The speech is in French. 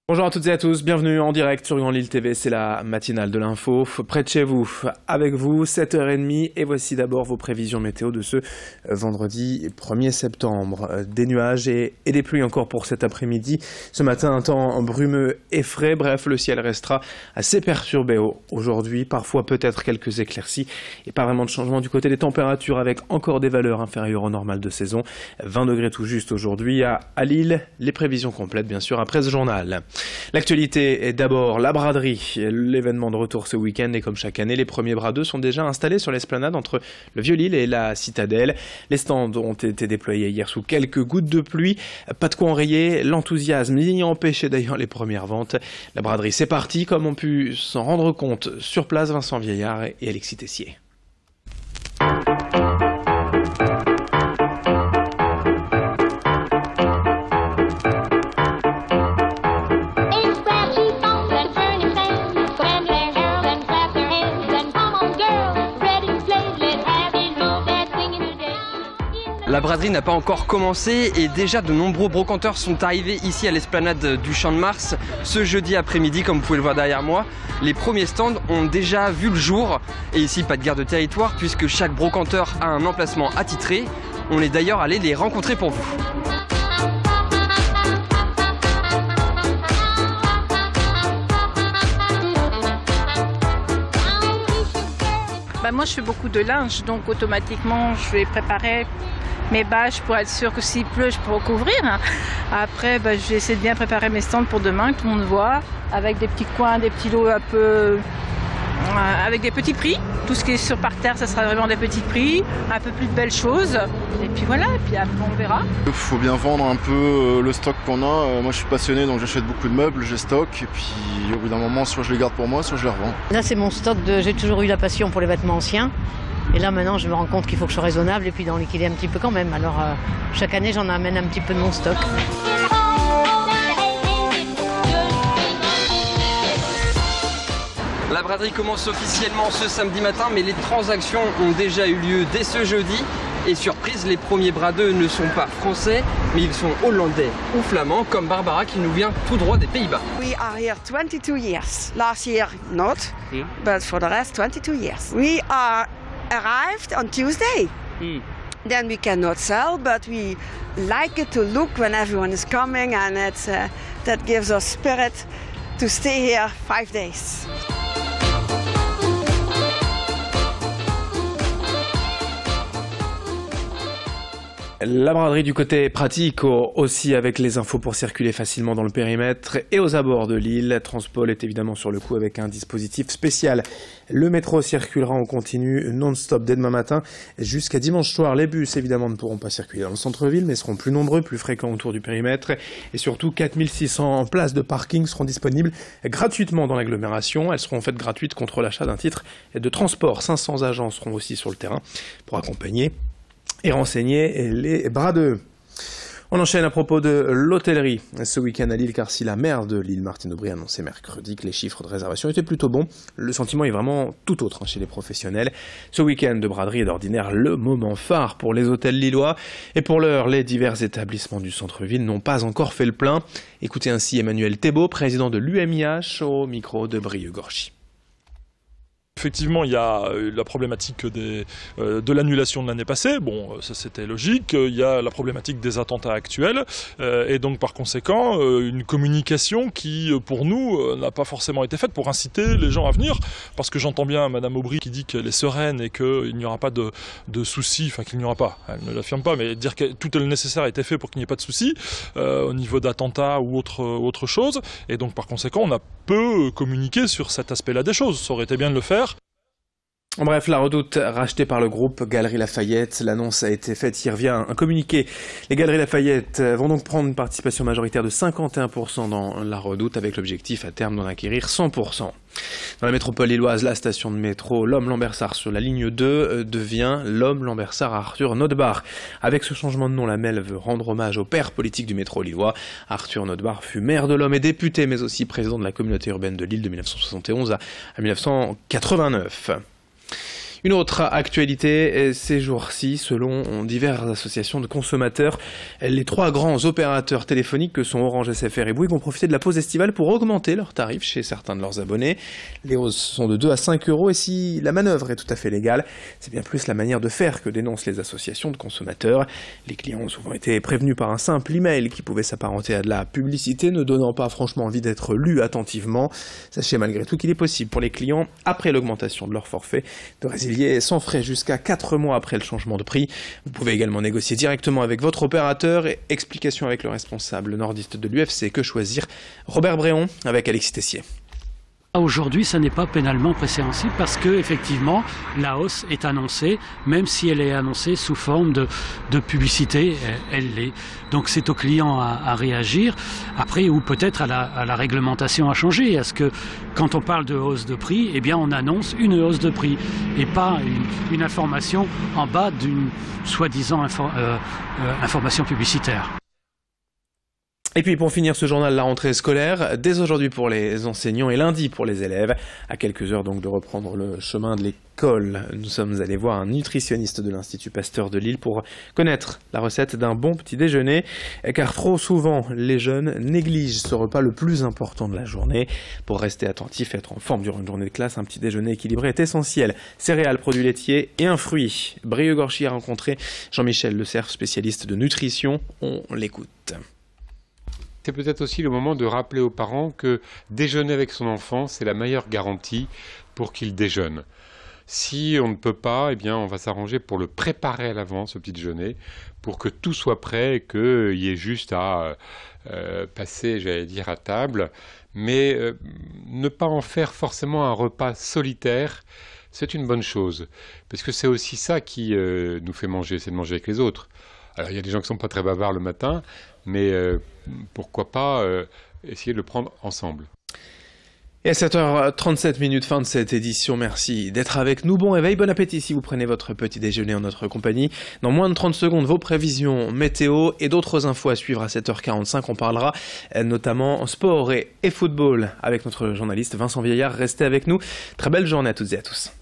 Bonjour à toutes et à tous, bienvenue en direct sur Grand Lille TV, c'est la matinale de l'info, près de chez vous, avec vous, 7h30, et voici d'abord vos prévisions météo de ce vendredi 1er septembre. Des nuages et des pluies encore pour cet après-midi. Ce matin, un temps brumeux et frais, bref, le ciel restera assez perturbé aujourd'hui, parfois peut-être quelques éclaircies, et pas vraiment de changement du côté des températures, avec encore des valeurs inférieures au normal de saison. 20 degrés tout juste aujourd'hui à Lille, les prévisions complètes bien sûr après ce journal. L'actualité est d'abord la braderie, l'événement de retour ce week-end, et comme chaque année, les premiers bradeux sont déjà installés sur l'esplanade entre le Vieux-Lille et la Citadelle. Les stands ont été déployés hier sous quelques gouttes de pluie, pas de quoi enrayer l'enthousiasme, ni empêcher d'ailleurs les premières ventes. La braderie c'est parti, comme ont pu s'en rendre compte sur place Vincent Vieillard et Alexis Tessier. La braderie n'a pas encore commencé et déjà de nombreux brocanteurs sont arrivés ici à l'esplanade du Champ de Mars ce jeudi après-midi, comme vous pouvez le voir derrière moi. Les premiers stands ont déjà vu le jour et ici pas de guerre de territoire puisque chaque brocanteur a un emplacement attitré. On est d'ailleurs allé les rencontrer pour vous. Moi je fais beaucoup de linge, donc automatiquement je vais préparer mes bâches pour être sûr que s'il pleut je peux recouvrir. Après je vais essayer de bien préparer mes stands pour demain, que tout le monde voit, avec des petits coins, des petits lots un peu avec des petits prix. Tout ce qui est sur par terre, ça sera vraiment des petits prix, un peu plus de belles choses. Et puis voilà, et puis après on verra. Il faut bien vendre un peu le stock qu'on a. Moi je suis passionné, donc j'achète beaucoup de meubles, je stocke. Et puis au bout d'un moment, soit je les garde pour moi, soit je les revends. Là c'est mon stock, j'ai toujours eu la passion pour les vêtements anciens. Et là maintenant je me rends compte qu'il faut que je sois raisonnable et puis d'en liquider un petit peu quand même. Alors chaque année j'en amène un petit peu de mon stock. La braderie commence officiellement ce samedi matin, mais les transactions ont déjà eu lieu dès ce jeudi. Et surprise, les premiers bradeux ne sont pas français, mais ils sont hollandais ou flamands, comme Barbara qui nous vient tout droit des Pays-Bas. We are here 22 years. Last year not, but for the rest 22 years. We are arrived on Tuesday. Then we cannot sell, but we like it to look when everyone is coming, and it's, that gives us spirit to stay here 5 days. La braderie du côté pratique aussi, avec les infos pour circuler facilement dans le périmètre et aux abords de Lille. Transpol est évidemment sur le coup avec un dispositif spécial. Le métro circulera en continu non-stop dès demain matin jusqu'à dimanche soir. Les bus évidemment ne pourront pas circuler dans le centre-ville mais seront plus nombreux, plus fréquents autour du périmètre. Et surtout 4600 places de parking seront disponibles gratuitement dans l'agglomération. Elles seront en fait gratuites contre l'achat d'un titre de transport. 500 agents seront aussi sur le terrain pour accompagner et renseigner les bradeux. On enchaîne à propos de l'hôtellerie ce week-end à Lille, car si la maire de Lille, Martine Aubry, annonçait mercredi que les chiffres de réservation étaient plutôt bons, le sentiment est vraiment tout autre chez les professionnels. Ce week-end de braderie est d'ordinaire le moment phare pour les hôtels lillois, et pour l'heure, les divers établissements du centre-ville n'ont pas encore fait le plein. Écoutez ainsi Emmanuel Thébault, président de l'UMIH, au micro de Brieux-Gorgy. Effectivement, il y a la problématique de l'annulation de l'année passée. Bon, ça c'était logique. Il y a la problématique des attentats actuels. Et donc, par conséquent, une communication qui, pour nous, n'a pas forcément été faite pour inciter les gens à venir. Parce que j'entends bien Madame Aubry qui dit qu'elle est sereine et qu'il n'y aura pas de soucis. Enfin, qu'il n'y aura pas. Elle ne l'affirme pas, mais dire que tout le nécessaire a été fait pour qu'il n'y ait pas de soucis au niveau d'attentats ou autre chose. Et donc, par conséquent, on a peu communiqué sur cet aspect-là des choses. Ça aurait été bien de le faire. Bref, la Redoute rachetée par le groupe Galeries Lafayette, l'annonce a été faite hier via un communiqué. Les Galeries Lafayette vont donc prendre une participation majoritaire de 51% dans la Redoute, avec l'objectif à terme d'en acquérir 100%. Dans la métropole lilloise, la station de métro L'Homme-Lambersart sur la ligne 2 devient L'Homme-Lambersart Arthur Notbar. Avec ce changement de nom, la MEL veut rendre hommage au père politique du métro lillois. Arthur Notbar fut maire de l'Homme et député, mais aussi président de la communauté urbaine de Lille de 1971 à 1989. Une autre actualité ces jours-ci, selon diverses associations de consommateurs, les 3 grands opérateurs téléphoniques que sont Orange, SFR et Bouygues ont profité de la pause estivale pour augmenter leurs tarifs chez certains de leurs abonnés. Les hausses sont de 2 à 5 euros et si la manœuvre est tout à fait légale, c'est bien plus la manière de faire que dénoncent les associations de consommateurs. Les clients ont souvent été prévenus par un simple email qui pouvait s'apparenter à de la publicité, ne donnant pas franchement envie d'être lu attentivement. Sachez malgré tout qu'il est possible pour les clients, après l'augmentation de leur forfait, de résilier sans frais jusqu'à 4 mois après le changement de prix. Vous pouvez également négocier directement avec votre opérateur. Et explication avec le responsable nordiste de l'UFC Que Choisir, Robert Bréon, avec Alexis Tessier. Aujourd'hui, ça n'est pas pénalement préséansible parce que effectivement, la hausse est annoncée, même si elle est annoncée sous forme de publicité, elle l'est. Donc c'est au client à réagir. Après, ou peut-être à la réglementation à changer. Est-ce que quand on parle de hausse de prix, eh bien on annonce une hausse de prix et pas une information en bas d'une soi-disant information publicitaire. Et puis pour finir ce journal, la rentrée scolaire, dès aujourd'hui pour les enseignants et lundi pour les élèves. À quelques heures donc de reprendre le chemin de l'école, nous sommes allés voir un nutritionniste de l'Institut Pasteur de Lille pour connaître la recette d'un bon petit déjeuner. Car trop souvent, les jeunes négligent ce repas le plus important de la journée. Pour rester attentif et être en forme durant une journée de classe, un petit déjeuner équilibré est essentiel. Céréales, produits laitiers et un fruit. Brieuc-Gorchier a rencontré Jean-Michel Le Cerf, spécialiste de nutrition. On l'écoute. C'est peut-être aussi le moment de rappeler aux parents que déjeuner avec son enfant, c'est la meilleure garantie pour qu'il déjeune. Si on ne peut pas, eh bien, on va s'arranger pour le préparer à l'avance, ce petit déjeuner, pour que tout soit prêt et qu'il y ait juste à passer, j'allais dire, à table. Mais ne pas en faire forcément un repas solitaire, c'est une bonne chose. Parce que c'est aussi ça qui nous fait manger, c'est de manger avec les autres. Alors il y a des gens qui ne sont pas très bavards le matin, mais pourquoi pas essayer de le prendre ensemble. Et à 7h37, fin de cette édition. Merci d'être avec nous. Bon réveil, bon appétit si vous prenez votre petit déjeuner en notre compagnie. Dans moins de 30 secondes, vos prévisions météo et d'autres infos à suivre à 7h45. On parlera notamment sport et football avec notre journaliste Vincent Vieillard. Restez avec nous. Très belle journée à toutes et à tous.